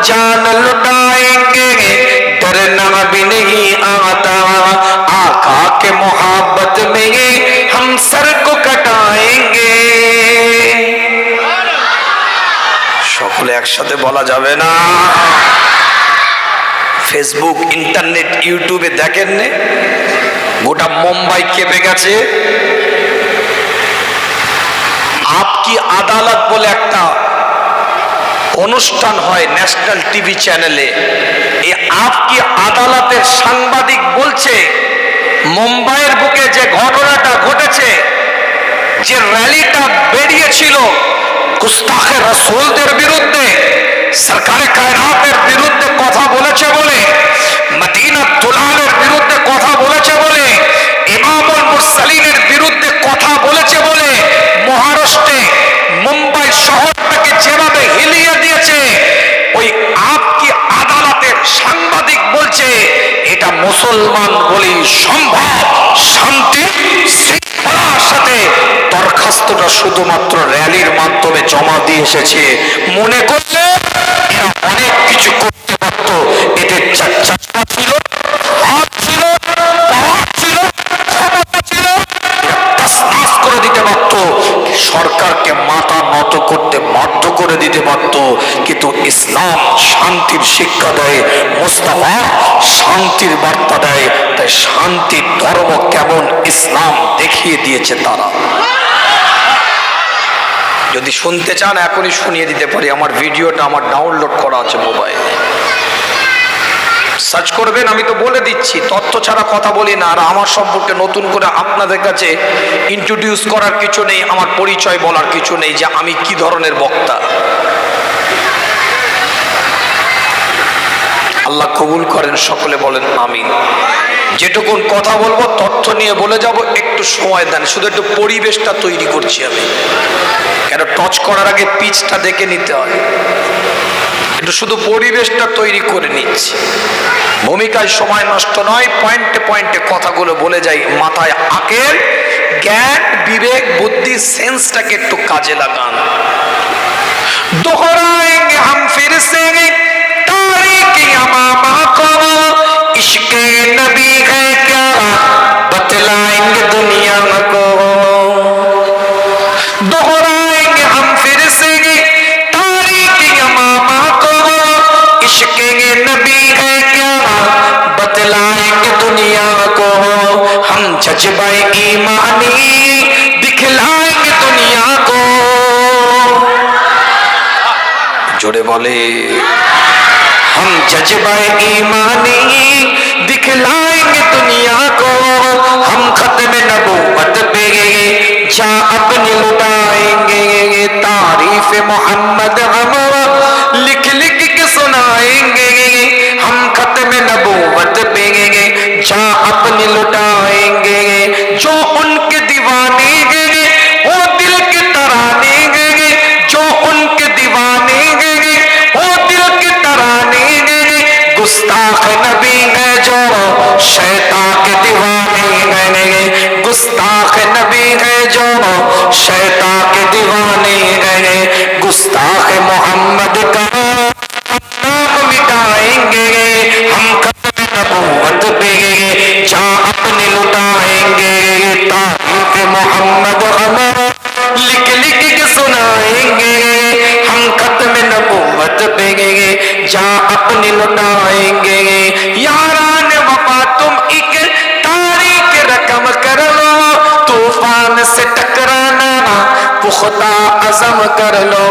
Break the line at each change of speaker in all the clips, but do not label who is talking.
जान लुटाएंगे, डरना भी नहीं आता, आका के मोहब्बत में हम सर को कटाएंगे। সকলে একসাথে বলা যাবে না? ফেসবুক, ইন্টারনেট, ইউটিউবে দেখেন নে, গোটা মুম্বাই কেঁপে গেছে। আপকি আদালত বলে একটা অনুষ্ঠান হয় ন্যাশনাল টিভি চ্যানেলে। এই আপকি আদালতের সাংবাদিক বলছে মুম্বাইয়ের বুকে যে ঘটনাটা ঘটেছে, যে র্যালিটা বেরিয়েছিল গুস্তাখে রাসূলদের বিরুদ্ধে, সরকারে কায়নাতের বিরুদ্ধে কথা বলেছে বলে, মদিনা দুলালের বিরুদ্ধে কথা বলেছে বলে, ইমামুল মুরসালিনের বিরুদ্ধে কথা বলেছে বলে, মহারাষ্ট্রে মুম্বাই শহরটাকে যেভাবে হিলিয়ে দিয়েছে, ওই আপকি আদালতের সাংবাদিক বলছে এটা মুসলমান বলেই সম্ভব। শান্তি শৃঙ্খলার সাথে দরখাস্তটা শুধুমাত্র র্যালির মাধ্যমে জমা দিয়ে এসেছে, মনে করছে এরা অনেক কিছু করতে পারত। এদের চাচা ছিল, হাত ছিল, পাওয়ার ছিল, ক্ষমতা ছিল, তাসনাস করে দিতে পারত, সরকারকে মাথা নত করতে বাধ্য করে দিতে পারত। কিন্তু ইসলাম শান্তির শিক্ষা দেয়, মুস্তাফা শান্তির বার্তা দেয়, তাই শান্তির ধর্ম কেমন ইসলাম দেখিয়ে দিয়েছে তারা। যদি শুনতে চান এখনই শুনিয়ে দিতে পারি, আমার ভিডিওটা আমার ডাউনলোড করা আছে মোবাইলে, সার্চ করবেন। আমি তো বলে দিচ্ছি, তথ্য ছাড়া কথা বলি না। আর আমার সম্পর্কে নতুন করে আপনাদের কাছে ইন্ট্রোডিউস করার কিছু নেই, আমার পরিচয় বলার কিছু নেই যে আমি কি ধরনের বক্তা। আল্লাহ কবুল করেন, সকলে বলেন আমিন। যেটুকুন কথা বলবো তথ্য নিয়ে বলে যাব, একটু সময় দেন, শুধু একটু পরিবেশটা তৈরি করছি আমি, কেন টচ করার আগে পিচটা দেখে নিতে হয়, একটু শুধু পরিবেশটা তৈরি করে নিচ্ছি। ভূমিকায় সময় নষ্ট নয়, পয়েন্টে পয়েন্টে কথাগুলো বলে যাই, মাথায় আকেল, জ্ঞান, বিবেক, বুদ্ধি, সেন্সটাকে একটু কাজে লাগান। दोहराएंगे हम फिर से तारीख यमामा को, इश्क़े नबी है क्या बतलाएंगे दुनिया को। दोहराएंगे हम फिर से तारीख यमामा को, इश्क़े नबी है क्या बतलाएंगे दुनिया को। हम जज्बा ईमानी दिखलाएंगे दुनिया को। जोड़े बोले हम जज्बा ईमानी दिखलाएंगे दुनिया को। हम खत्म नबूवत पे जा अपनी लुटाएंगे, तारीफ मोहम्मद हम लिख लिख के सुनाएंगे। हम खत्म नबूवत पे जा अपनी लुटाएंगे। जो उनके दीवाने वो दिल के तराने, जो उनके दीवाने वो दिल के तराने। गुस्ताख नबी है जो शैतान के दीवाने, गुस्ताख नबी है जो शैतान के दीवाने। गुस्ताख मोहम्मद का नाम मिटाएंगे। हम खत्म नबूवत पे जा अपने लुटाएंगे। तारीफ मोहम्मद हम लिख लिख के सुनाएंगे। हम खत्म नबूवत पे जा अपनी लुटाएंगे। यारान वफा तुम एक तारीख रकम कर लो, तूफान से टकराना पुख्ता अज़म कर लो।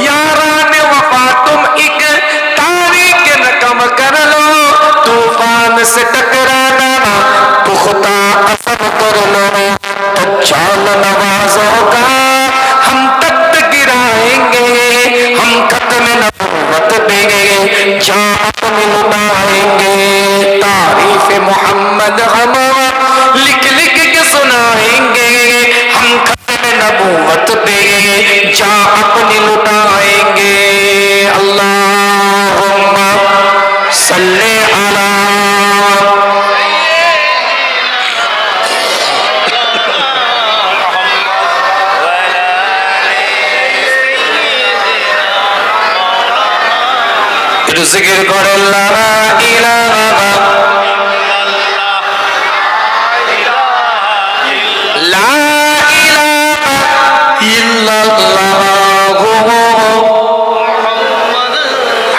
यारान वफा तुम एक तारीख रकम कर लो, तूफान से टकराना पुख्ता अज़म कर लो। दज्जाल नवाज़ों का हम तख्त गिराएंगे। हम खत्म नबूवत पे जा अपने लुटाएंगे। तारीफ मोहम्मद हम लिख लिख के सुनाएंगे। हम खत्म नबूवत पे जा अपने लुटाएंगे। अल्लाहुम्मा सल्ले अला। জিকির করেন লা ইলাহা লা ইলাহা ইল্লাল্লাহু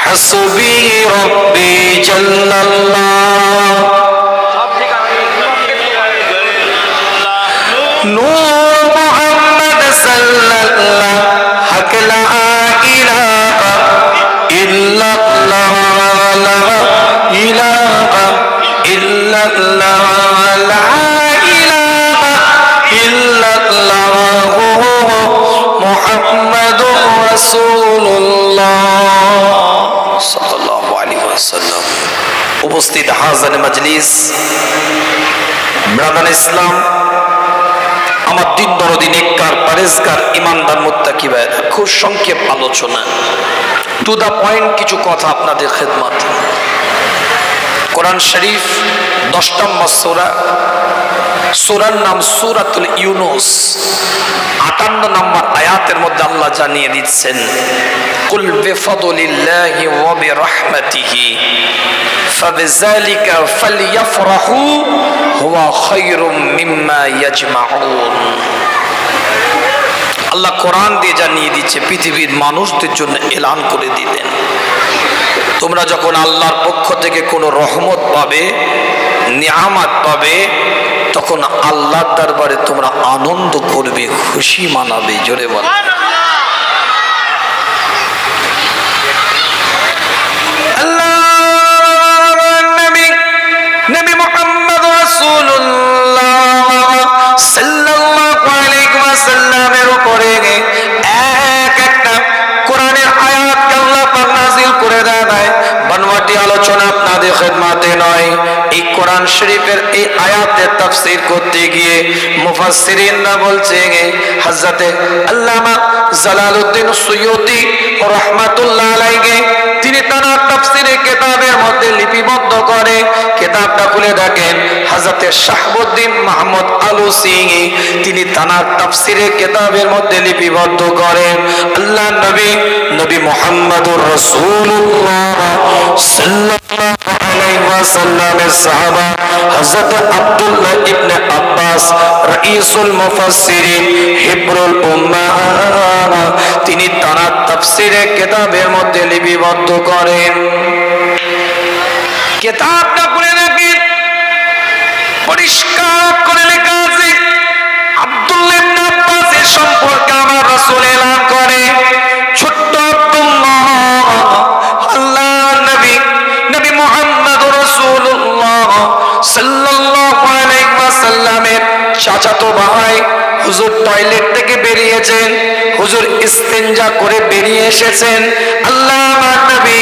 হাসবি রাব্বি জাল্লাল্লাহ নূর মুহাম্মদ সাল্লাল্লাহু হক লা ইলাহা ইল্লাল্লাহ লা ইলাহা ইল্লাল্লাহ লা ইলাহা ইল্লাল্লাহ মুহাম্মাদুর রাসূলুল্লাহ সাল্লাল্লাহু আলাইহি ওয়াসাল্লাম। উপস্থিত হাজার মজলিস, ব্রাদার ইসলাম, আমার দিন দরদি নেককার পরেজগার ইমানদার মুত্তাকি ভাই, খুব সংক্ষেপ আলোচনা, টু দা পয়েন্ট কিছু কথা আপনাদের খেদমত। কোরআন শরীফ 10 নম্বর সূরা, সূরার নাম সূরাতুল ইউনুস, 58 নম্বর আয়াতের মধ্যে আল্লাহ জানিয়ে দিচ্ছেন, কুল বিফাদলিল্লাহি ওয়া বিরহমাতিহি ফাবিযালিকা ফালইফরাহু হুয়া খায়রুম মিম্মা ইয়াজমাউন। আল্লাহ কোরআন দিয়ে জানিয়ে দিচ্ছে, পৃথিবীর মানুষদের জন্য এলান করে দিলেন, তোমরা যখন আল্লাহর পক্ষ থেকে কোনো রহমত পাবে, নিয়ামত পাবে, তখন আল্লাহর দরবারে তোমরা আনন্দ করবে, খুশি মানাবে। জোরে বল নবী মুহাম্মদ রাসূলুল্লাহ সাল্লাল্লাহু আলাইহি ওয়াসাল্লামের উপরে একটা কোরআনের আয়াত আল্লাহ পাক নাযিল করে দেয়। বানওয়াটি আলোচনা আপনাদের খেদমতে নয়, এই কোরআন শরীফের এই আয়াতের তাফসীর করতে গিয়ে মুফাসসিরিনরা বলছে, হযরতে আল্লামা জালালউদ্দিন সুয়ুতী রাহমাতুল্লাহ আলাইহি তিনি তার তাফসীরের কিতাবের মধ্যে লিপিবদ্ধ করে, কিতাবটা খুলে দেখেন হযরতে শাহাবুদ্দিন মাহমুদ আলুসি তিনি তার তাফসীরের কিতাবের মধ্যে লিপিবদ্ধ করেন, আল্লাহ নবী মুহাম্মদুর রাসূলুল্লাহ সাল্লাল্লাহু আলাইহি ওয়াসাল্লামের সাহাবা হযরত আব্দুল্লাহ ইবনে আব্বাস রাইসুল মুফাসসিরিন হিবরুল উম্মাহ তিনি তার তাফসীরের কিতাবের মধ্যে লিপিবদ্ধ করেন। কিতাবটা পড়ে দেখেন, পরিষ্কার করে লেখা আছে আব্দুল্লাহ ইবনে আব্বাসের সম্পর্কে আমার রাসূল এলান করে, ছোট্ট আব্দুল্লাহ আল্লাহর নবী মুহাম্মদুর রাসূলুল্লাহ সাল্লাল্লাহু আলাইহি ওয়াসাল্লামের চাচাতো ভাই হুজুর টয়লেট থেকে বেরিয়েছেন, হুজুর ইস্তেঞ্জা করে বেরিয়ে এসেছেন, আল্লাহ আমার নবী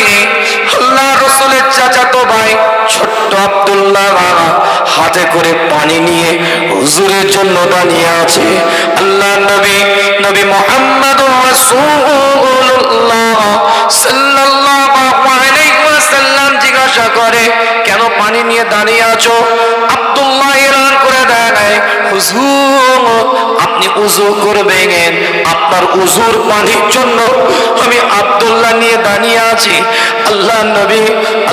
আল্লাহ রাসূলের চাচাতো ভাই ছোট্ট আব্দুল্লাহ হাতে করে পানি নিয়ে হুজুরের জন্য দাঁড়িয়ে আছে। আল্লাহ নবী মুহাম্মদুর রাসূলুল্লাহ সাল্লাল্লাহু আলাইহি ওয়াসাল্লাম জিজ্ঞাসা করে, কেন পানি নিয়ে দাঁড়িয়ে আছো? আব্দুল্লাহ এলান করে দেয়, হুজুর আপনি উযু করবেন, আপনার উযুর পানির জন্য আমি আব্দুল্লাহ নিয়ে দাঁড়িয়ে আছি।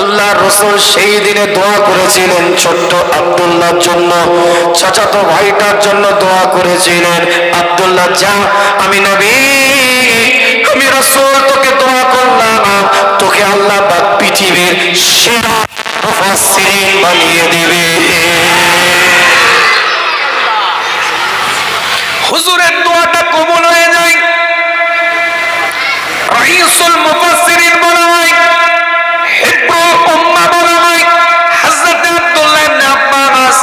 আল্লাহ রাসূল সেই দিনে দোয়া করেছিলেন ছোট্ট আব্দুল্লাহর জন্য, চাচাতো ভাইটার জন্য দোয়া করেছিলেন, আব্দুল্লাহ যা, আমি রাসূল তোকে দোয়া করলাম, তোকে আল্লাহ পাক পৃথিবীর সেরা মুফাসসিরিন বানিয়ে দিবে। হুজুরের দোয়াটা কবুল হয়ে যায়, রাইসুল মুফাসসিরিন বলা হয়, হিব্রুল উম্মাহ বলা হয়, হযরত আব্দুল্লাহ ইবনে আব্বাস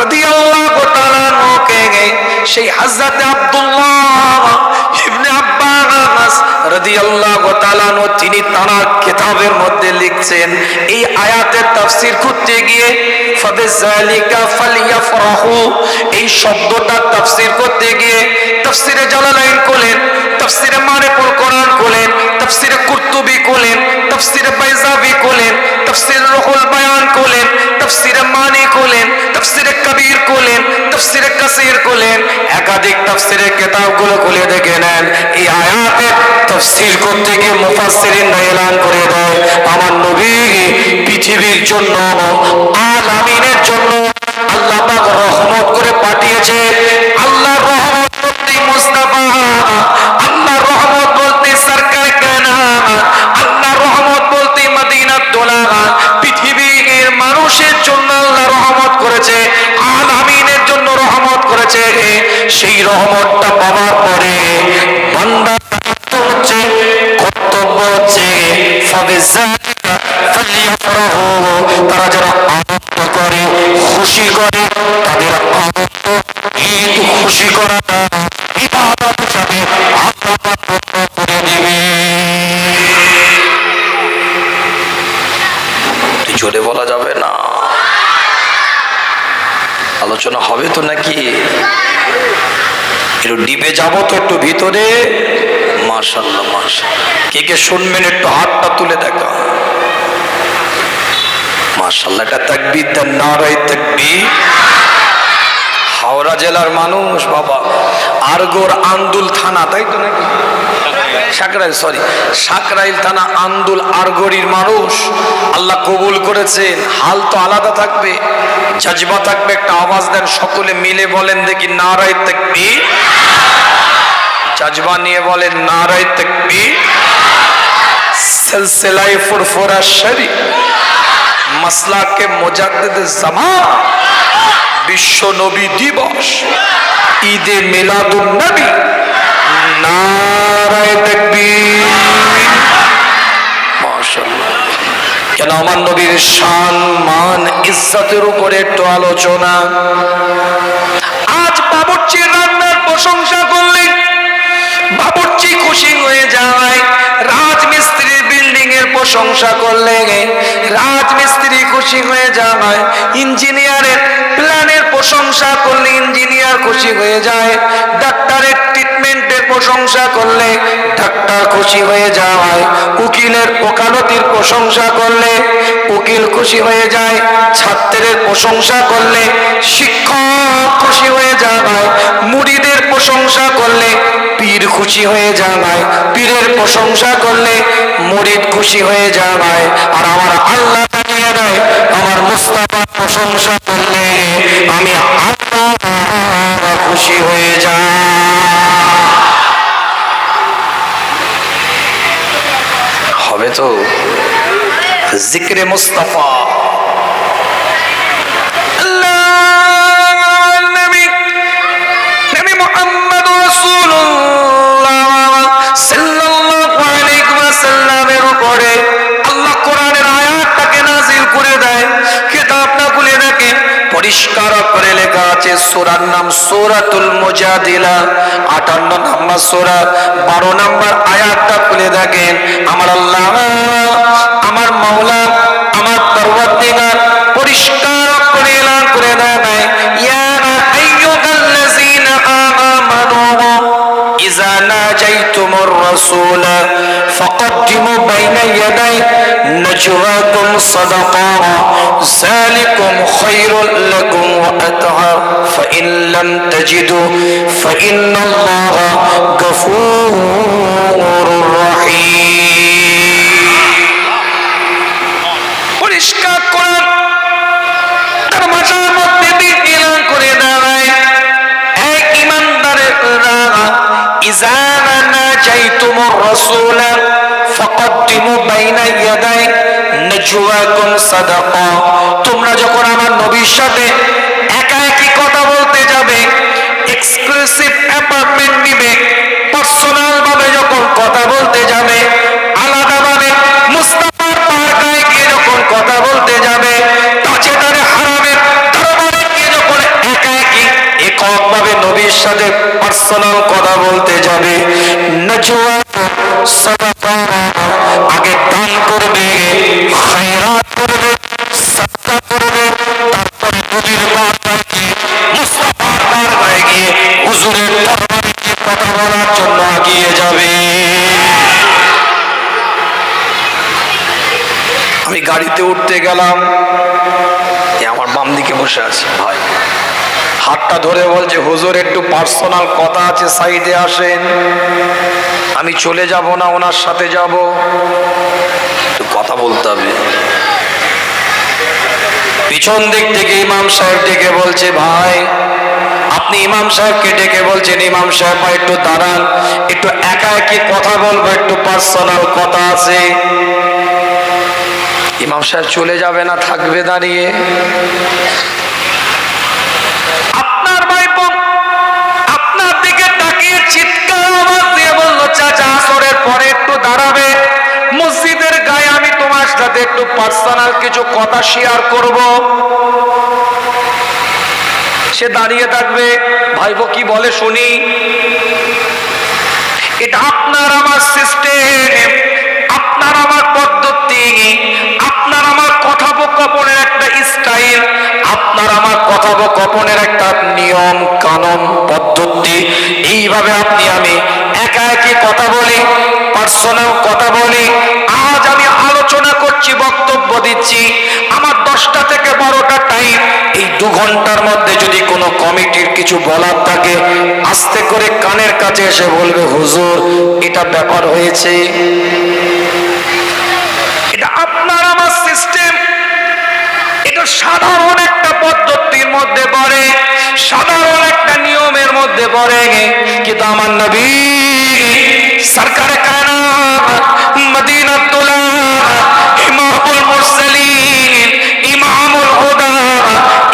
রাদিয়াল্লাহু তাআলা আনহুকে সেই হযরত আব্দুল্লাহ ইবনে আব্বাস রাদিয়াল্লাহু তাআলা আনহু তিনি তার কিতাবের মধ্যে লিখছেন, এই আয়াতের তাফসীর করতে গিয়ে ফাবিযালিকা ফালইফরাহু এই শব্দটা তাফসীর করতে গিয়ে তাফসীরে জালালাইন কোলেন, তাফসীরে মারিফুল কোরআন কোলেন, তাফসীরে কুরতুবী কোলেন, তাফসীরে বাইজাবি কোলেন, তাফসীরে রুহুল বায়ান কোলেন, তাফসীরে মানি কোলেন, তাফসীরে কবির কোলেন, তাফসীরে কাসীর কোলেন, একাধিক তাফসীরের কিতাবগুলো খুলে দেখে নেন, এই আয়াতের তাফসীর করতে গিয়ে মুফাসসিরিনরা এলান করে দেয় আমার নবী পৃথিবীর জন্য আলামিনের জন্য আল্লাহ পাক রহমত করে পাঠিয়েছে। আল্লাহর রহমত বলতে মুস্তাফা, আল্লাহর রহমত বলতে সরকার কায়নাত, আল্লাহর রহমত বলতে মদিনাত দোলা। পৃথিবীর মানুষের জন্য আল্লাহ রহমত করেছে, আলামিনের জন্য রহমত করেছে। সেই রহমতটা পাওয়ার পরে বান্দা হচ্ছে কর্তব্য হচ্ছে তারা যারা আনন্দ করে খুশি করে তাদের আনন্দ ঈদ খুশি করাটা ইবাদত হিসাবে আল্লাহ পাক করে নেবে। জোরে বলা যাবে না, আলোচনা হবে তো নাকি? একটু ডিপে যাবো তো, একটু ভিতরে। মাশাআল্লাহ মাশাআল্লাহ, কে কে শুনবেন একটু হাতটা তুলে দেখা। মাশাআল্লাহ, এটা তাকবীর দেন, নারায়ে তাকবীর। হাওড়া জেলার মানুষ বাবা, আরগোর আন্দুল থানা, তাই তো নাকি? সাকরাইল, সরি সাকরাইল থানা আন্দুল আরগোরির মানুষ আল্লাহ কবুল করেছেন। হাল তো আলাদা থাকবে, জজবা থাকবে। একটা আওয়াজ দেন সকলে মিলে, বলেন দেখি নারায়ে তাকবীর। জজবা নিয়ে বলেন নারায়ে তাকবীর। সিলসিলায়ে ফুরফুরা শরীফ, মাসলাকে মুজাদ্দিদ জামান, বিশ্ব নবী দিবস, ঈদে মিলাদুন নবী, নারায়ে তাকবীর। মাশাআল্লাহ। কেন আমার নবীর শান মান ইজ্জতের উপরে একটু আলোচনা। আজ বাবুর্চি রান্নার প্রশংসা করলে বাবুর্চি খুশি হয়ে যায়, রাজমিস্ত্রির বিল্ডিং এর প্রশংসা করলে রাজমিস্ত্রি খুশি হয়ে যায়, ইঞ্জিনিয়ারের প্ল্যানের প্রশংসা করলে ইঞ্জিনিয়ার খুশি হয়ে যায়, ডাক্তারের ট্রিটমেন্টের প্রশংসা করলে ডাক্তার খুশি হয়ে যায়, উকিলের ওকালতির প্রশংসা করলে উকিল খুশি হয়ে যায়, ছাত্রের প্রশংসা করলে শিক্ষক খুশি হয়ে যায়, মুরিদের প্রশংসা করলে পীর খুশি হয়ে যায়, পীরের প্রশংসা করলে মুরিদ খুশি হয়ে যায়। আর আমার আল্লাহ জানিয়ে দেয়, আমার মুস্তাফার প্রশংসা করলে আমি আল্লাহ খুশি হয়ে যাই। হবে তো জিক্রে মুস্তাফা। পরিষ্কার করে লেখা আছে, সূরার নাম সূরাতুল মুজাদিলা, 58 নম্বর সূরা, 12 নম্বর আয়াতটা খুলে দেখেন। আমার আল্লাহ, আমার মাওলা, আমার পরওয়ারদিগার পরিষ্কার করে এলান করে দেয়, ইয়া আইয়ুহাল্লাযীনা আমানু ইযা নাজাইতুমুর রাসূলা ফাকদ্দিমু বাইনা ইয়াদাই نجواكم صدقا ذلكم خير لكم وأطهر فإن لم تجدوا فإن الله غفور رحيم। পরিষ্কার কোরআন তার ভাষার মধ্যে এলান করে দাঁড়ায়, এক ঈমানদারেরা ইযা নাজাইতুমুর রাসূলা ফাকদ্দিমু বাইনা ইয়াদাই নাজওয়াকুম সাদাকা, তোমরা যখন আমার নবীর সাথে একা একই কথা বলতে যাবে, এক্সক্লুসিভ অ্যাপার্টমেন্ট নিবে, পার্সোনাল ভাবে যখন কথা বলতে যাবে, আলাদাভাবে মুস্তাফার পারগায় গিয়ে যখন কথা বলতে যাবে, তাজেদারে হারামের দরবারে গিয়ে যখন একা একই এককভাবে নবীর সাথে পার্সোনাল কথা বলতে যাবে, নাজওয়াকুম সাদাকা, আগে দান করবে, খায়রাত করবে, সাদকা করবে, তারপরে নবীর বারবার গিয়ে মুস্তাফার বারবার গিয়ে হুজুরের দরবারে গিয়ে কথা বলার জন্য এগিয়ে যাবে। আমি গাড়িতে উঠতে গেলাম, আমার বাম দিকে বসে আছে ভাই, হাতটা ধরে বলছে হুজুর একটু পার্সোনাল কথা আছে, সাইডে আসেন। আমি আমি চলে যাব না ওনার সাথে যাব? তো কথা বলতে হবে। পিছন দিক থেকে ইমাম সাহেব ডেকে বলছে, ভাই আপনি ইমাম সাহেবকে ডেকে বলছেন, ইমাম সাহেব ভাই একটু দাঁড়ান, একটু একা একই কথা বলবো, একটু পার্সোনাল কথা আছে। ইমাম সাহেব চলে যাবে না, থাকবে দাঁড়িয়ে। আপনার ভাই আপনার দিকে তাকিয়ে চিৎকার আওয়াজ দিয়ে বলল, চাচা আসরের পরে একটু দাঁড়াবে, মসজিদের গায়ে আমি তোমার সাথে একটু পার্সোনাল কিছু কথা শেয়ার করব। সে দাঁড়িয়ে থাকবে। ভাইবো কি বলে শুনি। এটা আপনার আমার সিস্টেম, আপনার আমার পদ্ধতি, আপনার আমার কথোপকথনের একটা স্টাইল, আপনার আমার কথোপকথনের একটা নিয়ম কানুন পদ্ধতি। এইভাবে আপনি আমি একা একই কথা বলি, পার্সোনাল কথা বলি। আজ আমি আলোচনা করছি, বক্তব্য দিচ্ছি, আমার 10টা থেকে 12টা টাইম। এই 2 ঘন্টার মধ্যে যদি কোনো কমিটির কিছু বলার থাকে, আস্তে করে কানের কাছে এসে বলবে, হুজুর এটা ব্যাপার হয়েছে। এটা আপনার আমার সিস্টেম, এটা সাধারণ একটা পদ্ধতির মধ্যে পড়ে, সাধারণ একটা নিয়মের মধ্যে পড়ে। কিন্তু আমার নবী সরকারে কায়নাত, মদিনাতুল ইমামুল মুরসালিন, ইমামুল হুদা,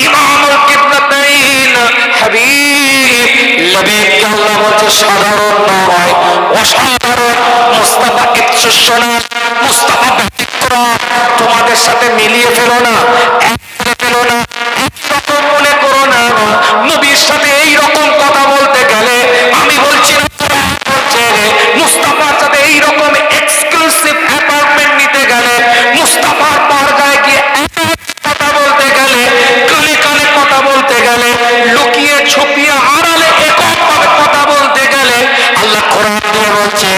ইমামুল কিবলাতাইন, হাবিব নবীকে আল্লাহ বলছে সাধারণ নয়, অসাধারণ। মুস্তাফা ইচ্ছুসনা, মুস্তাফা ব্যতিক্রম। তোমাদের সাথে মিলিয়ে ফেলো না, ফেলো না, একরকম মনে করো না। নবীর সাথে এই রকম কথা বলতে গেলে, আমি বলছি না মুস্তাফার সাথে এইরকম এক্সক্লুসিভ অ্যাপার্টমেন্ট নিতে গেলে, মুস্তাফার পর্দায় গিয়ে কথা বলতে গেলে, গলি কানে কথা বলতে গেলে, লুকিয়ে ছুপিয়ে আড়ালে এককভাবে কথা বলতে গেলে, আল্লাহ কোরআন দিয়ে বলছে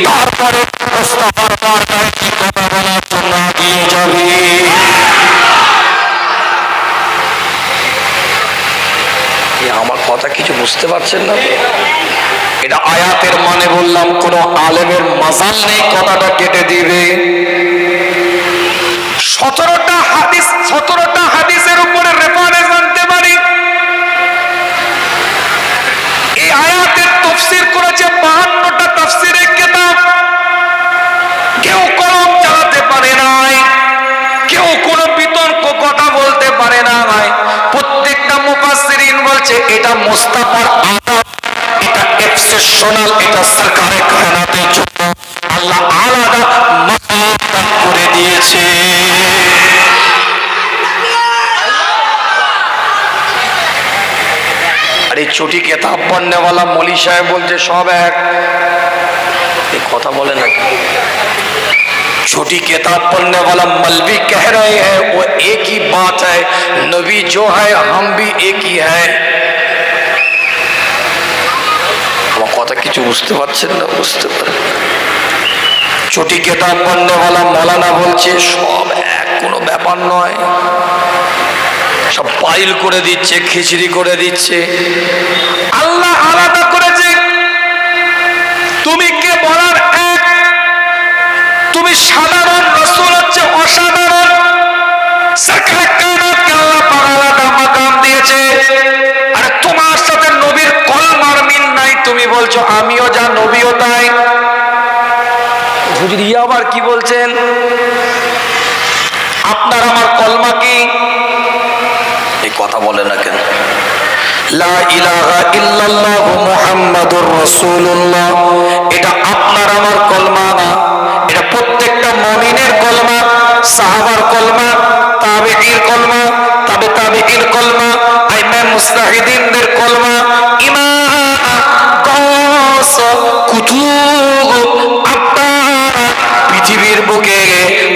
তারপরে মুস্তাফার পর্দায় কি কথা বলার জন্য দিয়ে যাবে। আমার কথা কিছু বুঝতে পারছেন না? এটা আয়াতের মানে বললাম, কোন আলেমের মাজাল নেই কথাটা কেটে দিবে। 17টা হাদিসের উপরে রেফারেন্স আনতে পারি। এই আয়াতের তাফসীর করেছে 52টা তাফসীরের কিতাব। কেউ কলম চালাতে পারে নাই, কেউ কোনো বিতর্ক কথা বলতে পারে নাই। প্রত্যেকটা মুফাসসিরিন বলছে এটা মুস্তাফার আদব, এটা এক্সেপশনাল, এটা সরকারে কায়নাতের জন্য আল্লাহ আলাদা মাকাম করে দিয়েছে। আরে ছোটি কিতাব পড়নেওয়ালা মৌলী সাহেব বলছে সব এক। এই কথা বলে নাকি? छोटी किताब पढ़ने वाला मौलवी कह रहे हैं वो एक ही बात है, नबी जो है हम भी एक ही है। আমার কথা কিছু বুঝতে পারছেন না? বুঝতে পারেন? ছোটি কিতাব পড়নে वाला মৌলানা বলছে সব এক, কোনো ব্যাপার নয়, সব পাইল করে দিচ্ছে, খিচড়ি করে দিচ্ছে। আল্লাহ আলাদা করেছে। তুমি কে বলার এক, তুমি সাধারণ, রাসূল হচ্ছে অসাধারণ। সরকারে কায়নাতকে আল্লাহ পাক আলাদা মাকাম দিয়েছে। আর তোমার সাথে নবীর কলমার মিল নাই, তুমি বলছো আমিও যা নবীও তাই। হুজুর ইয়া আবার কি বলছেন? আপনার আমার কলমা কি? এই কথা বলে না কেন? লা ইলাহা ইল্লাল্লাহ মুহাম্মাদুর রাসূলুল্লাহ, এটা আপনার আমার কলমা না, এটা প্রত্যেকটা মুমিনের কলমা, সাহাবার কলমা, তাবেঈর কলমা, তাবেঈর কলমা, আইমে মুজতাহিদিনদের কলমা, ইমাম গাউস কুতুব। আপনার পৃথিবীর বুকে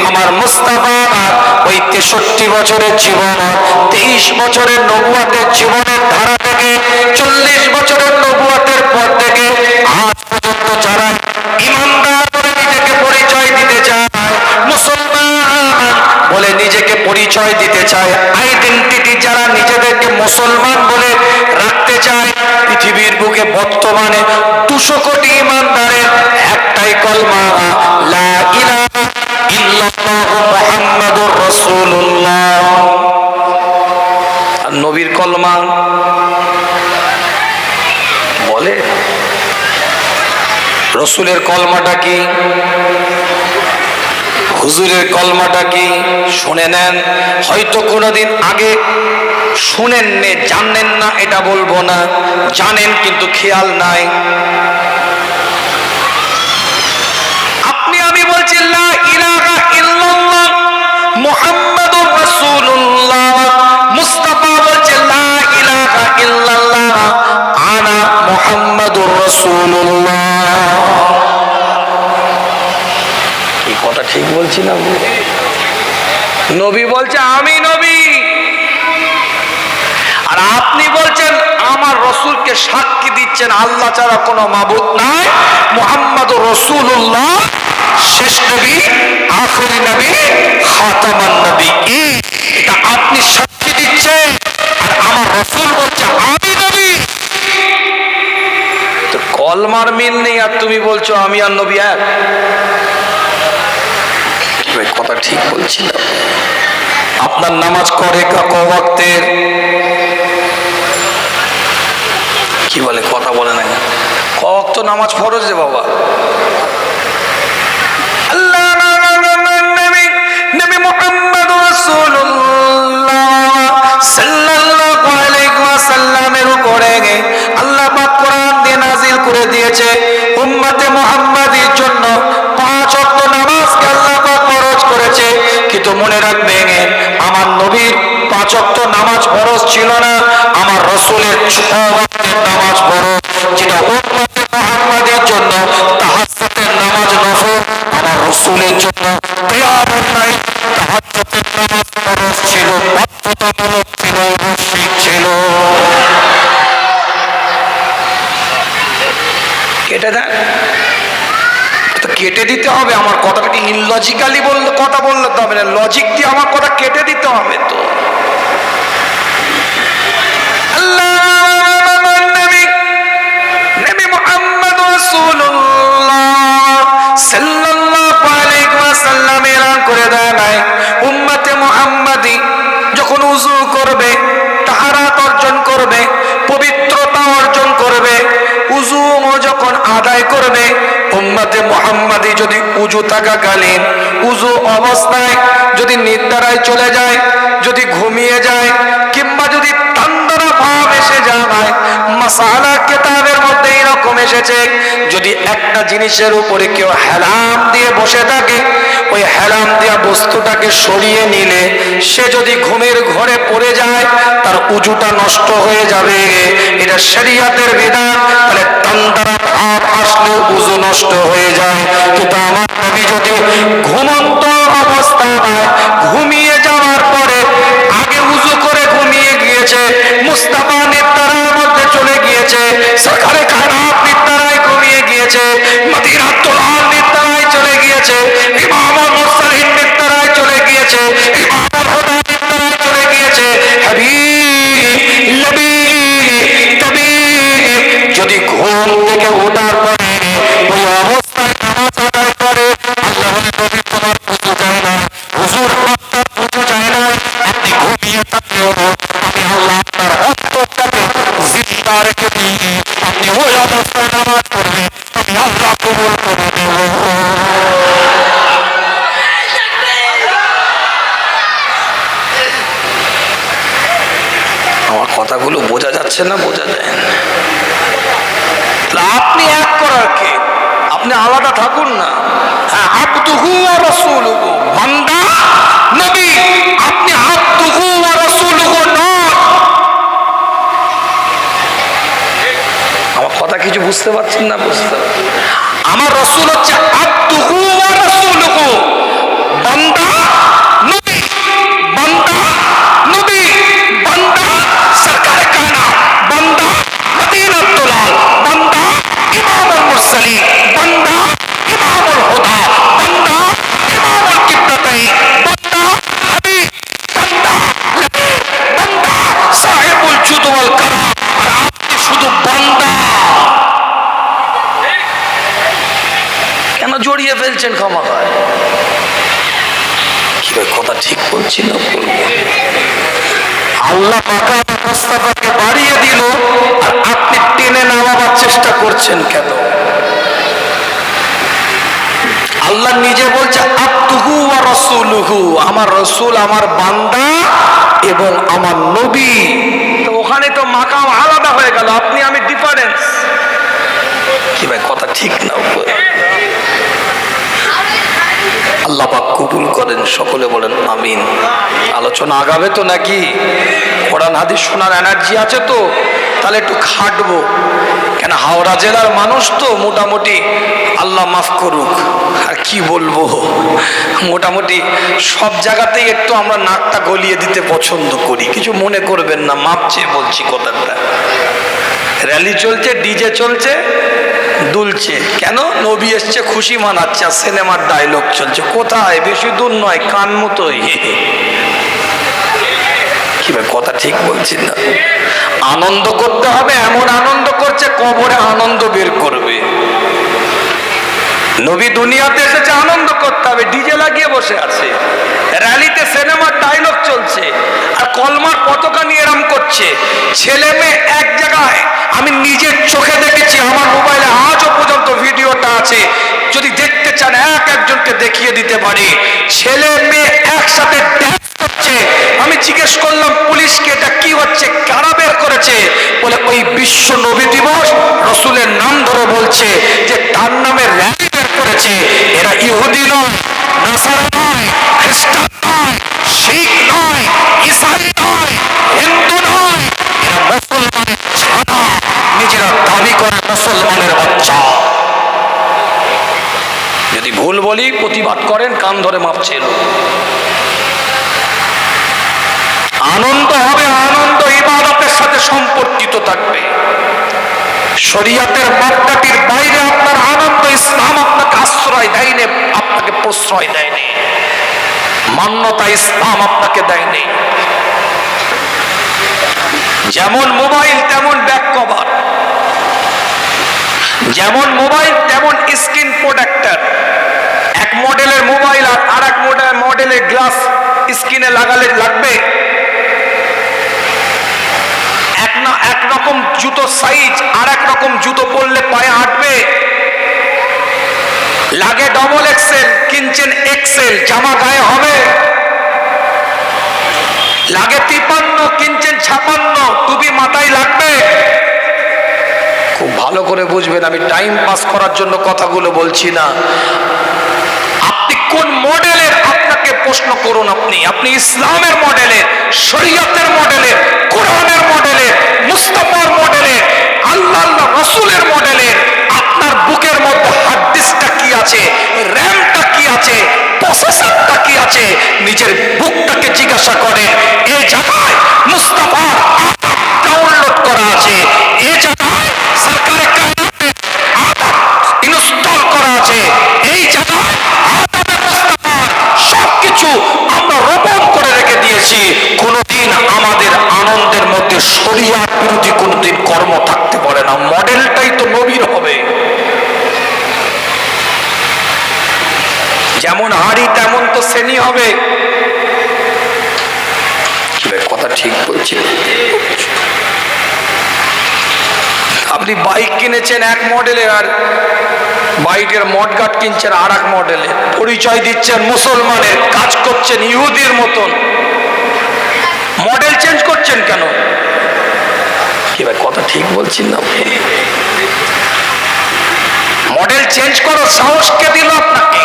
আমার মুস্তাফা ওই 63 বছরের জীবন, 23 বছরের নবুয়তের জীবনের ধারা থেকে 40 বছরের নবুয়তের পর থেকে আজ পর্যন্ত যারা ইমানদার বলে নিজেকে পরিচয় দিতে চায়, মুসলমান পরিচয় দিতে চায়, আইডেন্টিটি যারা নিজেদেরকে মুসলমান বলে রাখতে চায়, পৃথিবীর বুকে বর্তমানে 200 কোটি ইমানদারের একটাই কলমা, লা ইলাহা ইল্লাল্লাহু মুহাম্মাদুর রাসূলুল্লাহ। আর নবীর কলমা বলে, রসুলের কলমাটা কি, হুজুরের কলমাটা কি শুনে নেন। হয়তো কোনোদিন আগে শুনেন নে, জানেন না এটা বলবো না, জানেন কিন্তু খেয়াল নাই। আপনি আমি বলছি লা ইলাহা ইল্লাল্লাহ মুহাম্মাদুর রাসূলুল্লাহ, মুস্তাফা বলছে লা ইলাহা ইল্লাল্লাহ আনা মুহাম্মাদুর রাসূলুল্লাহ। এই কথা ঠিক বলছি না? নবী বলছে আমি নবী, আর আপনি বলছেন আমার রসুলকে সাক্ষী দিচ্ছেন আল্লাহ ছাড়া কোনো মাবুদ নাই, মুহাম্মাদুর রাসূলুল্লাহ শেষ নবী, আখেরি নবী, খাতামান নবী। এটা আপনি সাক্ষী দিচ্ছেন, আর আমার রসুল বলছে আমি নবী। তো কলমার মিল নেই, আর তুমি বলছো আমি আর নবী এক। কথা ঠিক বলছি না? আপনার নামাজ করে ক ওয়াক্তের? কি বলে, কথা বলে না? ক ওয়াক্ত নামাজ ফরজ রে বাবা। আল্লাহ নবী মুহাম্মদুর রাসূলুল্লাহ সাল্লাল্লাহু আলাইহি ওয়াসাল্লামের উপরে আল্লাহ পাক কোরআন দিয়ে নাযিল করে দিয়েছে, উম্মতে মুহাম্মাদির জন্য 5 ওয়াক্ত নামাজকে আল্লাহ পাক ফরজ করেছে। কিন্তু মনে রাখবেন, আমার নবীর 5 ওয়াক্ত নামাজ ফরজ ছিল না, আমার রাসূলের 6 ওয়াক্তের নামাজ ফরজ, যেটা উম্মতে মুহাম্মাদের জন্য তাহাজ্জুদের নামাজ নফল, আমার রাসূলের জন্য কিয়ামত নাই তাহাজ্জুদের নামাজ ফরজ ছিল, বাধ্যতামূলক ছিল, আবশ্যিক ছিল। কেটে দেন, কেটে দিতে হবে। আমার কথাটাকে ইললজিক্যালি বললে, কথা বললে তো হবে না, লজিক দিয়ে আমার কথা কেটে দিতে হবে। তো নবী মুহাম্মদ রাসূলুল্লাহ সাল্লাল্লাহু আলাইহি ওয়াসাল্লাম এলান করে দেয়, উম্মতে মুহাম্মাদি যখন ওযু করবে, তাহারাত অর্জন করবে, পবিত্রতা অর্জন করবে, ওযু যখন আদায় করবে, উম্মতে মুহাম্মাদি যদি উযু থাকাকালীন উযু অবস্থায় যদি নিদ্রায় চলে যায়, যদি ঘুমিয়ে যায়, কিংবা যদি তন্দ্রা ভাব এসে যায়, মাসালা কিতাবের মধ্যে এরকম এসেছে, যদি একটা জিনিসের উপরে কেউ হেলাম দিয়ে বসে থাকে, ওই হেলাম দেওয়া বস্তুটাকে সরিয়ে নিলে সে যদি ঘুমের ঘরে পড়ে যায়, তার উযুটা নষ্ট হয়ে যাবে। এটা শরীয়তের বিধান। তাহলে তন্দ্রা ভাব আসলে উযু নষ্ট হয়ে যায়। কিন্তু আমার নবী যদি ঘুমন্ত অবস্থায় ঘুমিয়ে যাওয়ার পরে আগে উযু করে ঘুমিয়ে গিয়েছে, মুস্তাফা নিদ্রার মধ্যে চলে গিয়েছে, সরকারে কায়নাত নিদ্রায় ঘুমিয়ে গিয়েছে, মদিনাতুল তুলাল নিদ্রায় চলে গিয়েছে, ইমামুল মুরসালিন নিদ্রায় চলে গিয়েছে, ইমামুল হুদা নিদ্রায় চলে গিয়েছে, হাবিব নবী তবে যদি ঘুম থেকে ওঠার পরে ওই অবস্থায় নামাজ আদায় করে, আল্লাহ নবী তোমার উযু যায় না, হুজুর আপনার উযু যায় না, আপনি ঘুমিয়ে থাকলেও আমি আল্লাহ আপনার অন্তরটাকে জিন্দা রেখে দিই, আপনি ওই অবস্থায় নামাজ পড়বেন, আমি আল্লাহ কবুল করে দেব। আমার কথাগুলো বোঝা যাচ্ছে না? বোঝা যায় না? আপনি এক করার কে? আপনি আলাদা থাকুন না। হ্যাঁ, আবদুহু ওয়া রাসূলুহু, বান্দা নবী, আপনি আবদুহু ওয়া রাসূলুহু নন। আমার কথা কিছু বুঝতে পারছেন না? বুঝতে আমার রাসূল হচ্ছে আবদুহু ওয়া রাসূলুহু, বান্দা নবী, বান্দা নবী, বান্দা সরকারে কায়নাত, বান্দা মদিনাতুল তুলাল, বান্দা ইমামুল মুরসালিন, বান্দা ইমামুল হুদা, বান্দা ইমামুল কিবলাতাইন, বান্দা হাবিব ফেলছেন খামাখায়। কি ভাই কথা ঠিক বলছি না? আল্লাহ পাকা রাস্তাটাকে বাড়িয়ে দিল আর আপনি টেনে নামাবার চেষ্টা করছেন কেন? আল্লাহ নিজে বলছে আব্দুহু ওয়া রাসূলুহু, আমার রাসূল আমার বান্দা এবং আমার নবী। তো ওখানে তো মাকাম আলাদা হয়ে গেল, আপনি আমি ডিফারেন্স। কি ভাই কথা ঠিক না? আল্লাহ পাক কবুল করেন, সকলে বলেন আমিন। আলোচনা আগাবে তো নাকি? কোরআন হাদিস শোনার এনার্জি আছে তো? তাহলে একটু খাটবো, কেন হাওড়া জেলার মানুষ তো মোটামুটি, আল্লাহ মাফ করুক আর কি বলবো, মোটামুটি সব জায়গাতেই একটু আমরা নাকটা গলিয়ে দিতে পছন্দ করি। কিছু মনে করবেন না, মাপ চেয়ে বলছি কথাটা। র্যালি চলছে, ডিজে চলছে, দুলছে, কেন? নবী এসছে খুশি মানাচ্ছে, আর সিনেমার ডায়লগ চলছে। কোথায়? বেশি দূর নয়, কান মতোই। কি ভাই কথা ঠিক বলছি না? আনন্দ করতে হবে, এমন আনন্দ করছে কবরে আনন্দ বের করবে। নবী দুনিয়াতে এসেছে আনন্দ করতে হবে, ডিজে লাগিয়ে বসে আছে। র্যালিতে সিনেমার ডায়লগ চলছে আর কলমার পতাকা নিয়ে এরম করছে। ছেলে মেয়ে এক জায়গায়, আমি নিজের চোখে দেখেছি, আমার মোবাইলে আজও পর্যন্ত ভিডিওটা আছে, যদি দেখতে চান এক একজনকে দেখিয়ে দিতে পারি। ছেলে মেয়ে একসাথে ড্যান্স করছে। আমি জিজ্ঞেস করলাম পুলিশকে, এটা কি হচ্ছে, কারা বের করেছে? বলে ওই বিশ্ব নবী দিবস, রসুলের নাম ধরে বলছে যে তার নামে র্যালি বের করেছে। এরা ইহুদি নয়, নাসারা নয়, খ্রিস্টান নয়, শিখ নয়, ইসাই নয়, হিন্দু নয়, এরা মুসলমানের ছানা, নিজেরা দাবি করে মুসলমানের বাচ্চা। যদি ভুল বলি প্রতিবাদ করেন, কান ধরে মাপ চেয়ে। আনন্দ হবে, আনন্দ ইবাদতের সাথে সম্পর্কিত থাকবে। শরীয়তের মাপকাঠির বাইরে আপনার আনন্দ, ইসলাম আপনাকে আশ্রয় দেয়নি, আপনাকে প্রশ্রয় দেয়নি, মান্যতা ইসলাম আপনাকে দেয়নি। যেমন মোবাইল তেমন ব্যাক কভার, যেমন মোবাইল তেমন স্ক্রিন প্রোটেক্টর। এক মডেলের মোবাইল আর এক মডেলের গ্লাস স্ক্রিনে লাগালে লাগবে? এক রকম জুতো সাইজ আর এক রকম জুতো পরলে পায়ে আটবে? লাগে ডবল এক্সেল, কিনছেন এক্সেল, জামা গায়ে হবে? লাগে 53, কিনছেন 56, টুপি মাথায় লাগবে? খুব ভালো করে বুঝবেন, আমি টাইম পাস করার জন্য কথাগুলো বলছি না। আপনি কোন মডেলের, আপনাকে প্রশ্ন করুন, আপনি ইসলামের মডেলের, শরীয়তের মডেলের, কোরআনের মডেলের, মুস্তাফার মডেলের, আল্লাহ রাসূলের মডেলের, আপনার বুকের মধ্যে হার্ড ডিস্কটা কি আছে, র্যামটা কি আছে, প্রসেসরটা কি আছে, নিজের বুকটাকে জিজ্ঞাসা করেন। এই জায়গায় মুস্তাফার ডাউনলোড করা আছে, এই জায়গায় সরকারের কায়নাতের ইনস্টল করা আছে, এই জায়গায় মুস্তাফার সবকিছু আমরা রোপণ করে রেখে দিয়েছি। কোনদিন আমাদের আনন্দের মধ্যে শরিয়ত বিরোধী কোনদিন কর্ম থাকতে পারে না। মডেলটাই তো নবীর হবে। যেমন হাড়ি তেমন তো শ্রেণী হবে। কথা ঠিক বলছি? আপনি বাইক কিনেছেন এক মডেলের, আর বাইকের মডগার্ড কিনছেন আর এক মডেলে, পরিচয় দিচ্ছেন মুসলমানের, কাজ করছেন ইহুদির মতন, মডেল চেঞ্জ করছেন কেন? কি ভাই কথা ঠিক বলছেন না? মডেল চেঞ্জ করার সাহস কে দিল আপনাকে?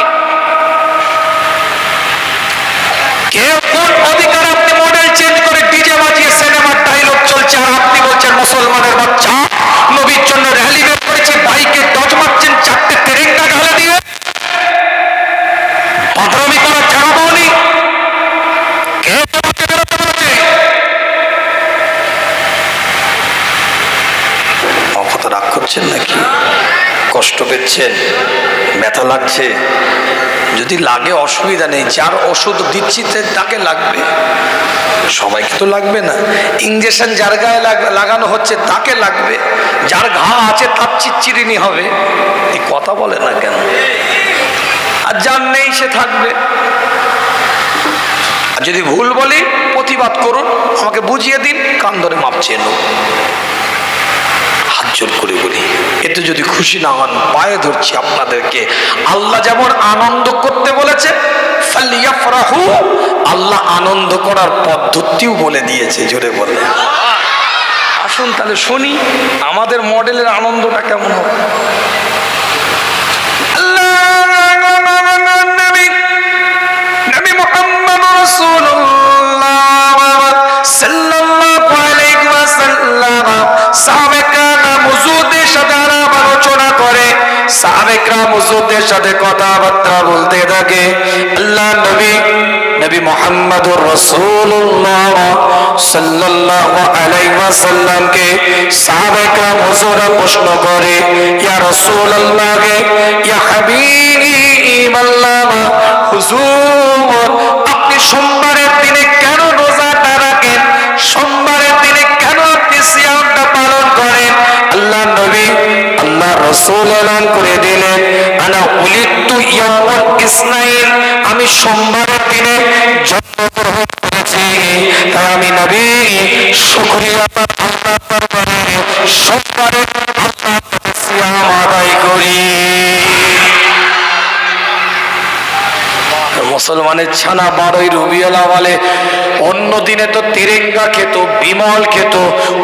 কে কোন অধিকার আপনি মডেল চেঞ্জ করে ডিজে বাজিয়ে সিনেমার ডায়লগ চলছে আর আপনি বলছেন মুসলমানের বাচ্চা, নবীর জন্য র্যালি বের করেছে, বাইকে ডজ মারছেন, 4টে তেরেঙ্গা ঢালে দিয়ে পাগলামি করার জায়গা পাওনি? কে তোমাকে বেরোতে বলেছে? অকথা রাগ করছেন নাকি? কষ্ট পেচ্ছেন? ব্যথা লাগছে? যদি লাগে অসুবিধা নেই, যার ওষুধ দিচ্ছি তাকে লাগবে, সবাইকে তো লাগবে না। ইঞ্জেকশন যার গায়ে লাগানো হচ্ছে তাকে লাগবে, যার ঘা আছে তার চিরচিরিনি হবে। এই কথা বলে না কেন? আর যার নেই সে থাকবে। আর যদি ভুল বলি প্রতিবাদ করুন, আমাকে বুঝিয়ে দিন, কান ধরে মাপ চেয়ে নেব। হাত জোর করে বলি, এতে যদি খুশি না হন পায়ে ধরছি আপনাদেরকে। আল্লাহ যেমন আনন্দ করতে বলেছে ফালিয়াফরাহু, আল্লাহ আনন্দ করার পদ্ধতিও বলে দিয়েছে। জোরে বলে আসুন তাহলে শুনি আমাদের মডেলের আনন্দটা কেমন হবে। নবী মুহাম্মদ রাসূলুল্লাহ সাল্লাল্লাহু আলাইহি ওয়াসাল্লাম সাহাবে কেরাম হুজুরদের সাথে আলোচনা করে, সাহাবে কেরাম হুজুরদের সাথে কথাবার্তা বলতে থাকে। আল্লাহ নবী মুহাম্মদুর রাসূলুল্লাহ সাল্লাল্লাহু আলাইহি ওয়াসাল্লামকে সাহাবে কেরাম হুজুররা প্রশ্ন করে, ইয়া রাসূলুল্লাহ, ইয়া হাবিবাল্লাহ, হুজুর আপনি সোমবারের দিনে কেন রোজাটা রাখেন? সোমবারের দিনে কেন আপনি সিয়ামটা পালন করেন? আল্লাহ নবী আল্লাহ রাসূল এলান করে দিলেন, আনা উলিদতু ইয়াউমাল ইসনাইন, আমি সোমবারের দিনে জন্মগ্রহণ করেছি, তাই আমি নবী শুকরিয়া আল্লাহর দরবারে সোমবারে আল্লাহর সিয়াম আদায় করি। মুসলমানের ছানা 12ই রবিউল আউয়ালে অন্য দিনে তো তেরেঙ্গা খেত, বিমল খেত,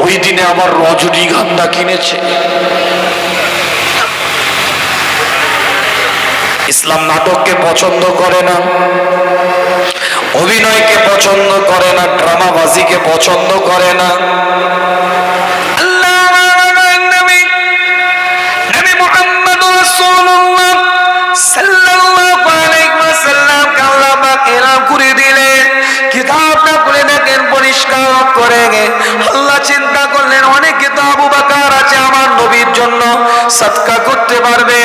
ওই দিনে আবার রজনীগন্ধা কিনেছে। ইসলাম নাটককে পছন্দ করে না, অভিনয়কে পছন্দ করে না, ড্রামাবাজিকে পছন্দ করে না। আল্লাহ চিন্তা করলেন অনেকে তো আবু বকর আছে আমার নবীর জন্য সদকা করতে পারবে,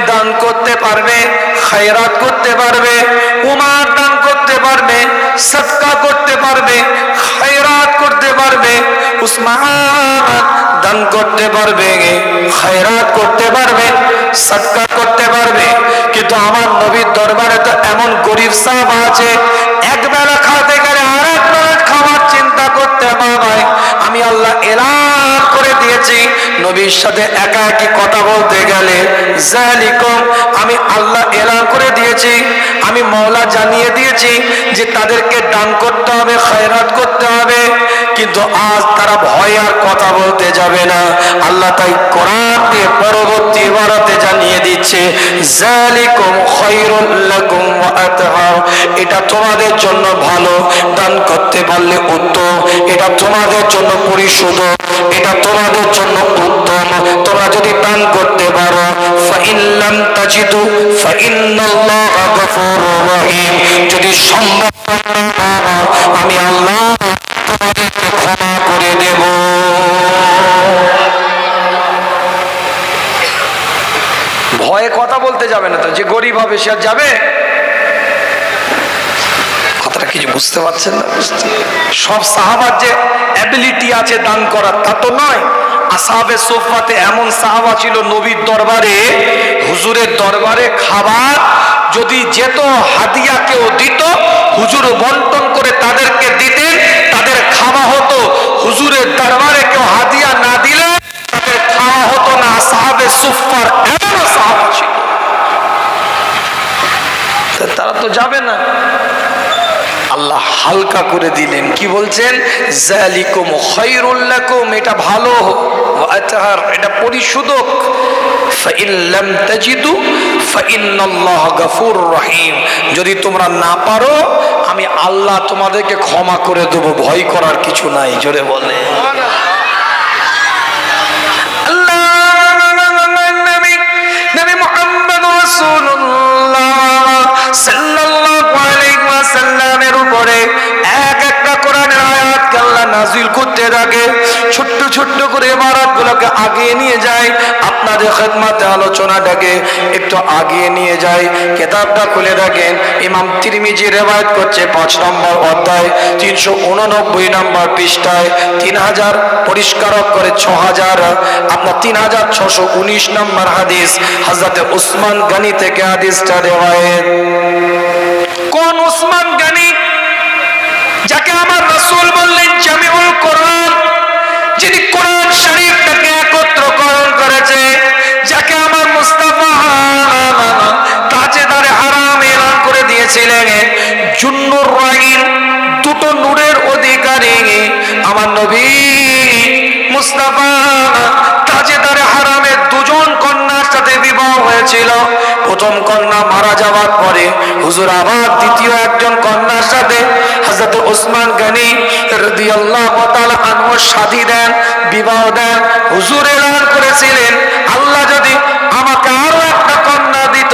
দান করতে পারবে, খায়রাত করতে পারবে, উমার দান করতে পারবে, সদকা করতে পারবে, খায়রাত করতে পারবে, উসমান দান করতে পারবে, খায়রাত করতে পারবে, সদকা করতে পারবে। কিন্তু আমার নবীর দরবারে তো এমন গরিব সাহাবা আছে এক বেলা খাতে গেলে আর এক বেলা খাওয়ার চিন্তা করতে পারে। আমি আল্লাহ এলান করে দিয়েছি নবীর সাথে একা একই কথা বলতে গেলে যালিকুম, আমি আল্লাহ এলান করে দিয়েছি, আমি মওলা জানিয়ে দিয়েছি যে তাদেরকে দান করতে হবে, খায়রাত করতে হবে। কিন্তু আজ তারা ভয় আর কথা বলতে যাবে না। আল্লাহ তাই কোরআন দিয়ে পরবর্তী ইবারতে জানিয়ে দিচ্ছে যালিকুম খায়রুল লাকুম ওয়া আতহার, এটা তোমাদের জন্য ভালো, দান করতে পারলে উত্তম, এটা তোমাদের জন্য পরিশুদ্ধ, এটা তোমাদের জন্য উত্তম। তোমরা যদি দান করতে পারো ফাইন লাম তাজিদু ফাইন্নাল্লাহা গফুরুর রহিম, যদি সম্ভব না হয় আমি আল্লাহ তোমাদেরকে ক্ষমা করে দেব। ভয়ে কথা বলতে যাবে না তো, যে গরিব হবে সে আর যাবে? কথাটা কিছু বুঝতে পারছেন না? সব সাহাবার যে অ্যাবিলিটি আছে দান করার তা তো নয়। আসহাবে সুফফাতে এমন সাহাবা ছিল নবীর দরবারে, হুজুরের দরবারে খাবার যদি যেত হাদিয়া কেউ দিত, হুজুর বন্টন করে তাদেরকে দিতেন, তাদের খাওয়া হতো। হুজুরের দরবারে কেউ হাদিয়া না দিলে তাদের খাওয়া হতো না। আসহাবে সুফফার এমন সাহাবা ছিল, তারা তো যাবে না। আল্লাহ হালকা করে দিলেন, কি বলছেন? যালিকুম খায়রুল লাকুম, এটা ভালো, ওয়া আতহার, এটা পরিশুদ্ধ। ফাইন লাম তাজিদু ফাইন্নাল্লাহা গফুরুর রহিম, যদি তোমরা না পারো আমি আল্লাহ তোমাদেরকে ক্ষমা করে দেব, ভয় করার কিছু নাই। জোরে বলে নবী মুহাম্মদ রাসূলুল্লাহ সাল্লাল্লাহু আলাইহি ওয়াসাল্লামের উপরে এক একটা কোরআনের আয়াত আল্লাহ নাযিল করতে থাকে। ছোট্ট ছোট্ট করে ইবারতগুলোকে আগিয়ে নিয়ে যায়, আপনাদের খেদমতে আলোচনাটাকে একটু আগিয়ে নিয়ে যায়। কিতাবটা খুলে দেখেন, ইমাম তিরমিজি রিওয়ায়াত করছে 5 নম্বর অধ্যায় 389 নম্বর পৃষ্ঠায় 3000 পরিষ্কার করে 6000 আপনার 3619 নম্বর হাদিস, হযরতে উসমান গনি থেকে হাদিসটা রিওয়ায়াত। কোন উসমান গনি? যাকে আমার রাসূল বললেন জামিউল কোরআন, যিনি কোরআন শরীফটাকে একত্রকরণ করেছে, যাকে আমার মুস্তাফা তাজেদারে হারাম এলান করে দিয়েছিলেন, জুন্নুর রাইন, দুটো নূরের অধিকারী আমার নবী মুস্তাফা তাজেদারে হারামের দুজন কন্যার সাথে বিবাহ হয়েছিল। প্রথম কন্যা মারা যাওয়ার পরে হুজুর আবার দ্বিতীয় একজন কন্যার সাথে হযরত উসমান গনি রাদিয়াল্লাহু তাআলা আনহু শাদী দেন, বিবাহ দেন। হুজুর এলান করেছিলেন, আল্লাহ যদি আমাকে আরো একটা কন্যা দিত।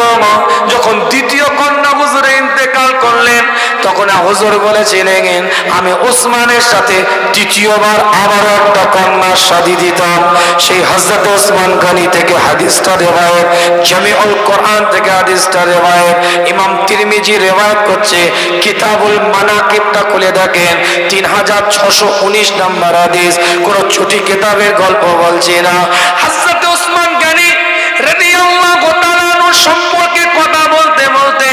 যখন দ্বিতীয় কন্যা হুজুরে ইন্তেকাল করলেন, তখন হুজুর বলেছিলেন আমি উসমানের সাথে তৃতীয়বার আবারও একটা কন্যার শাদী দিতাম। সেই হযরত উসমান গনি থেকে হাদিসটা রিওয়ায়াত, জামিউল কোরআন থেকে হাদিসটা রিওয়ায়াত। ইমাম তিরমিজি রিওয়ায়াত করছে, কিতাবুল মানাকিবটা খুলে দেখেন 3619 নম্বর হাদিস। কোন ছোটি কিতাবের গল্প বলছি না। হযরত উসমান গনি রাদিয়াল্লাহু তাআলা সম্পর্কে কথা বলতে বলতে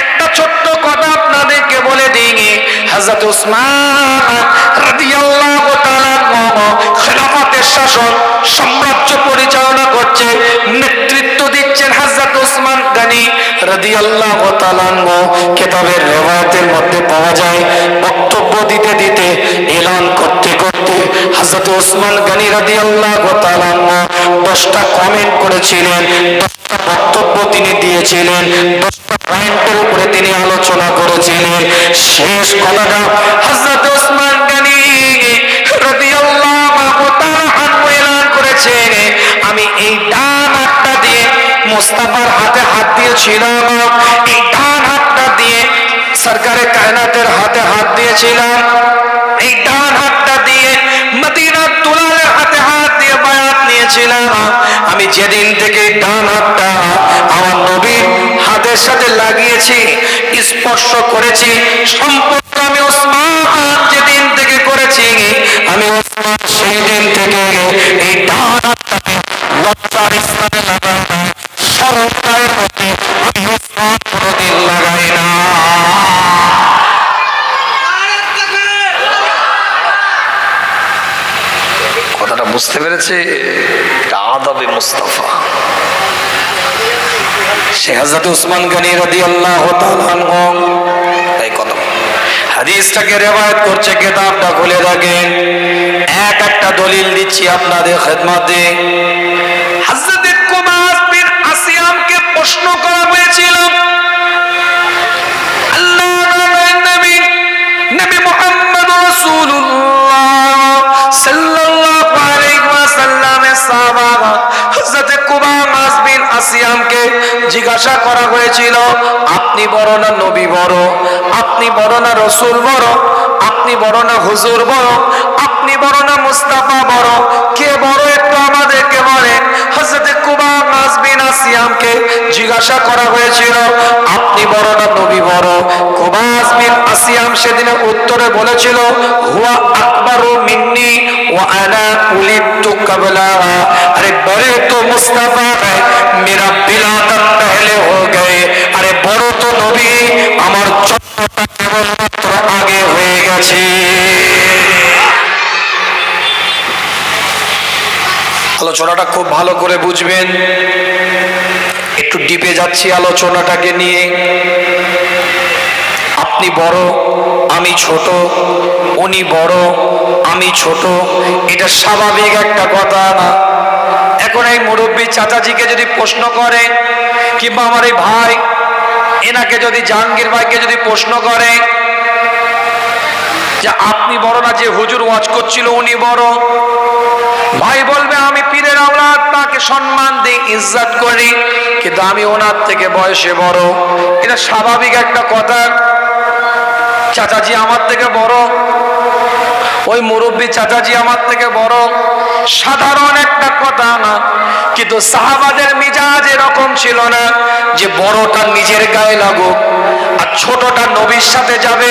একটা ছোট্ট কথা আপনাদেরকে বলে দিই। হযরত উসমান রাদিয়াল্লাহু তাআলা খেলাফতের শাসন, সাম্রাজ্য পরিচালনা করছে, নেতৃত্ব দিচ্ছেন হযরত উসমান গনি রাদিয়াল্লাহু তাআলা। কিতাবের রিওয়ায়াতের মধ্যে পাওয়া যায়, বক্তব্য দিতে দিতে এলান করতে করতে হযরত উসমান গনি রাদিয়াল্লাহু তাআলা 10টা কমেন্ট করেছিলেন, 10টা বক্তব্য তিনি দিয়েছিলেন, 10টা পয়েন্টের উপরে তিনি আলোচনা করেছিলেন। শেষ কথাটা হযরত উসমান গনি রাদিয়াল্লাহু তাআলা আনহু এলান করেছেন, আমি এই ডান হাতটা দিয়ে মুস্তাফার হাতে হাত দিয়েছিলাম, এই ডান হাতটা দিয়ে সরকারে কায়নাতের হাতে হাত দিয়েছিলাম, এই ডান হাতটা দিয়ে মদিনার দুলালের হাতে হাত দিয়ে বায়াত নিয়েছিলাম। আমি যেদিন থেকে ডান হাতটা আমার নবীর হাতের সাথে লাগিয়েছি, স্পর্শ করেছি, সম্পর্ক আমি উসমান যেদিন থেকে করেছি, আমি উসমান সেই দিন থেকে এই ডান হাতটাকে লজ্জার স্থানে লাগাই না, সরকারের প্রতি আমি উসমান কোনোদিন লাগাই না। কথাটা বুঝতে পেরেছে? আদবে মুস্তাফা। সে হযরত উসমান গনি রাদিয়াল্লাহু তাআলা আনহু এই কথা হাদিসটাকে রিওয়ায়াত করছে। কিতাবটা খুলে দেখেন, এক একটা দলিল দিচ্ছি আপনাদের খেদমতে। হযরত কুমাস বিন আসিয়ামকে প্রশ্ন করা হয়েছিল, আল্লাহর নবী নবী মুহাম্মদ রাসূলুল্লাহ সাল্লাল্লাহু আলাইহি ওয়াসাল্লামের সাহাবা হযরত কুমাস বিন আসিয়ামকে জিজ্ঞাসা করা হয়েছিল, আপনি বড় না নবী বড়? আপনি বড় না রাসূল বড়? আপনি বড় না হুজুর বড়? আপনি বড় না মুস্তাফা বড়? কে বড় একটু আমাদেরকে বলেন। হযরত কুমাস বিন আসিয়ামকে জিজ্ঞাসা করা হয়েছিল, আপনি বড় না নবী বড়? কুমাস বিন আসিয়াম সেদিনে উত্তরে বলেছিল, হুয়া আকবারু মিন্নি ওয়া আনা উলিদতু ক্বাবলা। আরে বড় তো মুস্তাফা है, मेरा विलादत पहले हो गए। আরে বড় তো নবী, আমার জন্মটা কেবলমাত্র আগে হয়ে গেছে। আলোচনাটা খুব ভালো করে বুঝবেন, একটু ডিপে যাচ্ছি আলোচনাটাকে নিয়ে। আপনি বড়, আমি ছোট, উনি বড়, আমি ছোট, এটা স্বাভাবিক একটা কথা না। এখন এই মুরব্বী চাচাজিকে যদি প্রশ্ন করে, কিংবা আমার এই ভাই এনাকে যদি, জাহাঙ্গীর ভাইকে যদি প্রশ্ন করে যে আপনি বড় না, যে হুজুর ওয়াজ করছিল উনি বড়, ভাই বলবে আমি পীরের আওলাদ, তাকে সম্মান দিই, ইজ্জত করি, কিন্তু আমি ওনার থেকে বয়সে বড়। এটা স্বাভাবিক একটা কথা। চাচাজি আমার থেকে বড়, ওই মুরব্বী চাচাজি আমার থেকে বড়, সাধারণ একটা কথা না, কিন্তু সাহাবাদের মিজাজ এরকম ছিল না যে বড়টা নিজের গায়ে লাগুক আর ছোটটা নবীর সাথে যাবে,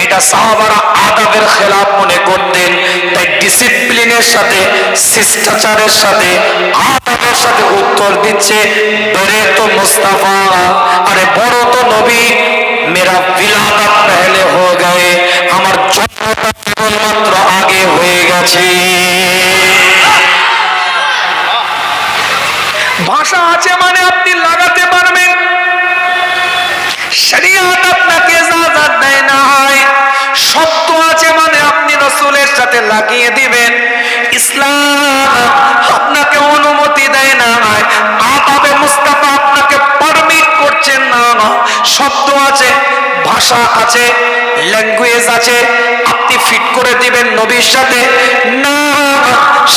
এটা সাহাবারা আদাবের খেলাফ মনে করতেন। তাই ডিসিপ্লিনের সাথে, শিষ্টাচারের সাথে, আদাবের সাথে উত্তর দিচ্ছে, বড়ে তো মুস্তাফা, আরে বড় তো নবী, মেরা বিলাদত পহলে হো গয়ে, আমার জন্মটা কেবলমাত্র আগে হয়ে গেছে। ভাষা আছে মানে আপনি লাগাতে পারবেন, শরীয়ত আপনাকে ইজাজত দেয় না। শব্দ আছে মানে আপনি রাসূলের সাথে লাগিয়ে দিবেন, ইসলাম আপনাকে অনুমতি দেয় না। আদাবে মুস্তাফা আপনাকে পারমিট করছেন না। শব্দ আছে, ভাষা আছে, ল্যাঙ্গুয়েজ আছে, আপনি ফিট করে দিবেন নবীর সাথে না।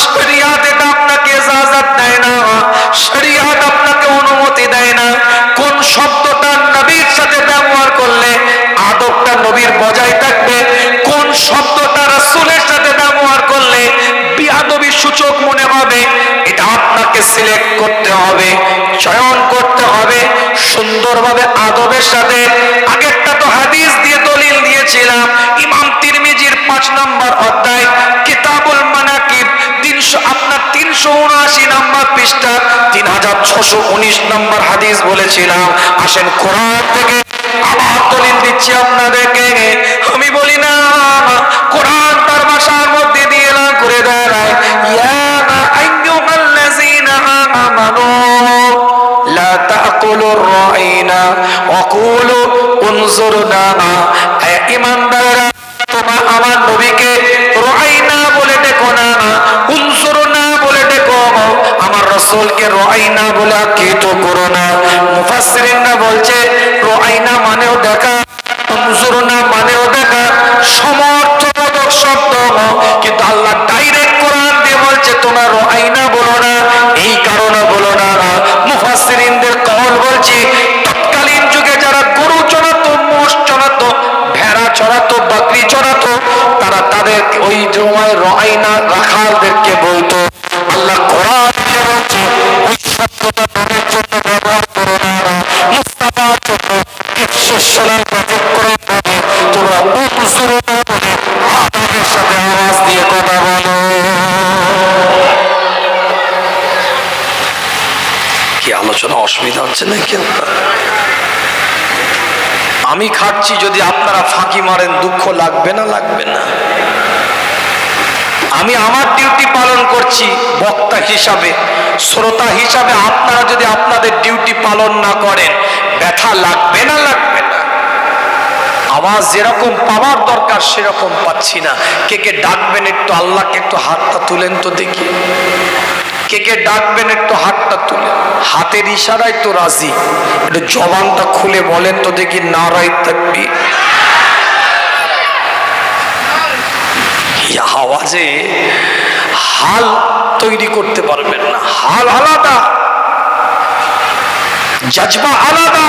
শরীয়ত এটা আপনাকে ইজাজত দেয় না, শরীয়ত আপনাকে অনুমতি দেয় না। কোন শব্দটা নবীর সাথে ব্যবহার করলে আদবটা নবীর বজায় থাকবে, কোন শব্দটা রাসূলের সাথে ব্যবহার করলে বিআদবি সূচক মনে হবে, এটা আপনাকে সিলেক্ট করতে হবে, চয়ন করতে হবে সুন্দরভাবে আদবের সাথে। আগেরটা তো হাদিস দিয়ে দলিল দিয়েছিলাম, ইমাম তিরমিজির 5 নম্বর অধ্যায় কিতাবুল মানাকিব, আপনার 379 নম্বর পৃষ্ঠা 3619 নম্বর হাদিস বলেছিলাম। আসেন কোরআন থেকে আবার দলিল দিচ্ছি আপনাদেরকে। আমি বলি না, কোরআন তার ভাষার মধ্যে দিয়ে না করে দাঁড়ায়, ইয়া আইয়ুহাল্লাযীনা আমানু লা তাকুলুর রাইনা ওয়া কুলু উনজুরনা, ঈমানদাররা তোমরা আমার নবীকে রাইনা বলে ডেকো না, উনজুরনা বলে ডেকো, আমার রাসূলকে রাইনা বলে আখ্যায়িত করো না। মুফাসসিরিনরা বলছে রাইনা মানেও দেখা, উনজুরনা মানেও দেখা, সমর্থবোধক শব্দ, কিন্তু আল্লাহ ডাইরেক্ট কোরআন দিয়ে বলছে তোমরা রাইনা বলো না। এই কারণে বলো না, মুফাসসিরিনদের কওল বলছি, তৎকালীন যুগে যারা গরু চড়াতো, মোষ চড়াতো, ভেড়া চড়াতো, বকরি চড়াতো, তারা তাদের ওই সময় রাইনা রাখালদেরকে বলতো। আল্লাহ কোরআন দিয়ে বলছে ওই শব্দটা নবীর জন্য ব্যবহার করো না, মুস্তাফার জন্য ঈশ্বরের অতিক্রম করে তোমরা উনজুরু না বলে আদবের সাথে আওয়াজ দিয়ে কথা বলো। কি আলোচনা অসুবিধা হচ্ছে নাকি আপনার? আমি খাচ্ছি, যদি আপনারা ফাঁকি মারেন দুঃখ লাগবে না? লাগবে না? আমি আমার ডিউটি পালন করছি বক্তা হিসাবে, শ্রোতা হিসাবে, আপনারা যদি আপনাদের ডিউটি পালন না করেন ব্যথা লাগবে না? লাগবে না? আওয়াজ যেরকম পাওয়ার দরকার সেরকম পাচ্ছি না। কে কে ডাকবেন একটু আল্লাহকে, একটু হাতটা তুলেন তো দেখি। কে কে ডাকবেন একটু হাতটা তুলে, হাতের ইশারায় তো রাজি, একটু জবানটা খুলে বলেন তো দেখি নারায়ে তাকবীর। এই আওয়াজে হাল তৈরি করতে পারবেন না, হাল আলাদা, জজবা আলাদা।